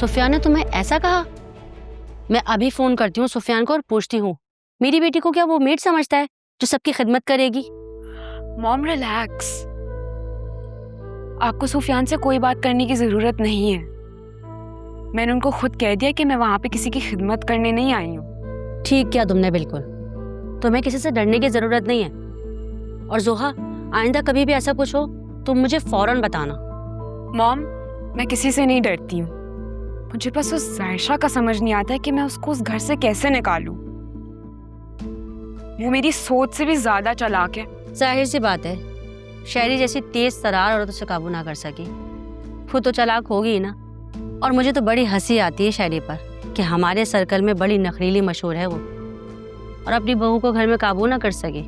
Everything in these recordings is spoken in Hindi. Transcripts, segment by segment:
सुफियान ने तुम्हें ऐसा कहा? मैं अभी फोन करती हूँ सुफियान को और पूछती हूँ, मेरी बेटी को क्या वो मेड समझता है जो सबकी खिदमत करेगी? मॉम रिलैक्स, आपको सुफियान से कोई बात करने की जरूरत नहीं है। मैंने उनको खुद कह दिया कि मैं वहां पे किसी की खिदमत करने नहीं आई हूँ। ठीक किया तुमने, बिल्कुल। तुम्हें किसी से डरने की जरूरत नहीं है। और जोहा, आइंदा कभी भी ऐसा कुछ हो तो मुझे फौरन बताना। मॉम, मैं किसी से नहीं डरती हूँ। मुझे बस उस जायशा का समझ नहीं आता है कि मैं उसको उस घर से कैसे निकालूं। वो मेरी सोच से भी ज्यादा चालाक है। जाहिर सी बात है, शहरी जैसी तेज तरार औरत उसे काबू ना कर सकी, वो तो चालाक होगी ही ना। और मुझे तो बड़ी हंसी आती है शहरी पर कि हमारे सर्कल में बड़ी नखरीली मशहूर है वो, और अपनी बहू को घर में काबू ना कर सके।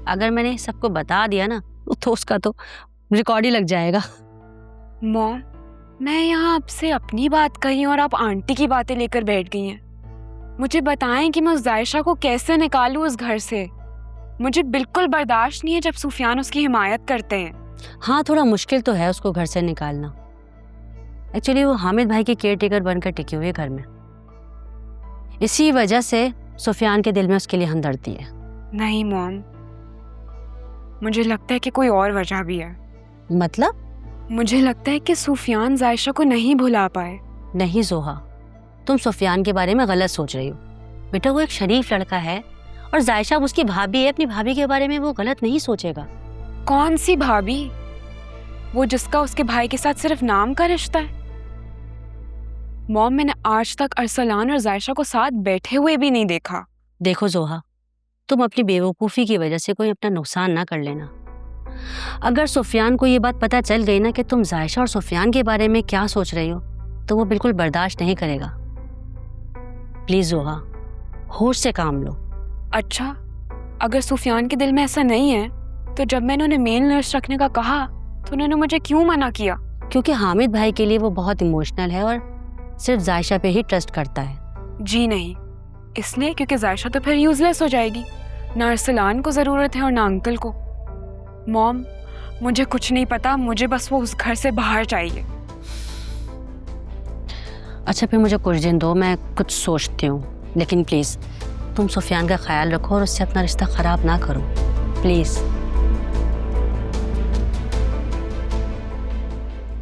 अगर मैंने सबको बता दिया ना तो उसका तो रिकॉर्ड ही लग जाएगा। मॉम, मैं यहाँ आपसे अपनी बात कही और आप आंटी की बातें लेकर बैठ गई हैं। मुझे बताएं कि मैं उस जायशा को कैसे निकालूं उस घर से। मुझे बिल्कुल बर्दाश्त नहीं है जब सुफियान उसकी हिमायत करते हैं। हाँ, थोड़ा मुश्किल तो है उसको घर से निकालना। एक्चुअली वो हामिद भाई की केयर टेकर बनकर टिकी हुई है घर में, इसी वजह से सुफियान के दिल में उसके लिए हमदर्दी है। नहीं मॉम, मुझे लगता है कि कोई और वजह भी है। मतलब? मुझे लगता है कि सुफियान जायशा को नहीं भुला पाए। नहीं जोहा, तुम सुफियान के बारे में गलत सोच रही हो। बेटा, वो एक शरीफ लड़का है और जायशा उसकी भाभी है। अपनी भाभी के बारे में वो गलत नहीं सोचेगा। कौन सी भाभी? वो जिसका उसके भाई के साथ सिर्फ नाम का रिश्ता है। मॉम, मैंने आज तक अरसलान और जायशा को साथ बैठे हुए भी नहीं देखा। देखो जोहा, तुम अपनी बेवकूफ़ी की वजह से कोई अपना नुकसान ना कर लेना। अगर सुफियान को ये बात पता चल गई ना कि तुम जायशा और सुफियान के बारे में क्या सोच रही हो, तो वो बिल्कुल बर्दाश्त नहीं करेगा। प्लीज जोहा, होश से काम लो। अच्छा, अगर सुफियान के दिल में ऐसा नहीं है तो जब मैंने उन्हें मेल नर्स रखने का कहा तो उन्होंने मुझे क्यों मना किया? क्योंकि हामिद भाई के लिए वो बहुत इमोशनल है और सिर्फ जायशा पे ही ट्रस्ट करता है। जी नहीं, इसलिए क्योंकि जायशा तो फिर यूजलेस हो जाएगी। ना अरसलान को जरूरत है और ना अंकल को। मॉम, मुझे कुछ नहीं पता, मुझे बस वो उस घर से बाहर चाहिए। अच्छा, फिर मुझे कुछ दिन दो, मैं कुछ सोचती हूँ। लेकिन प्लीज तुम सुफियान का ख्याल रखो और उससे अपना रिश्ता खराब ना करो, प्लीज।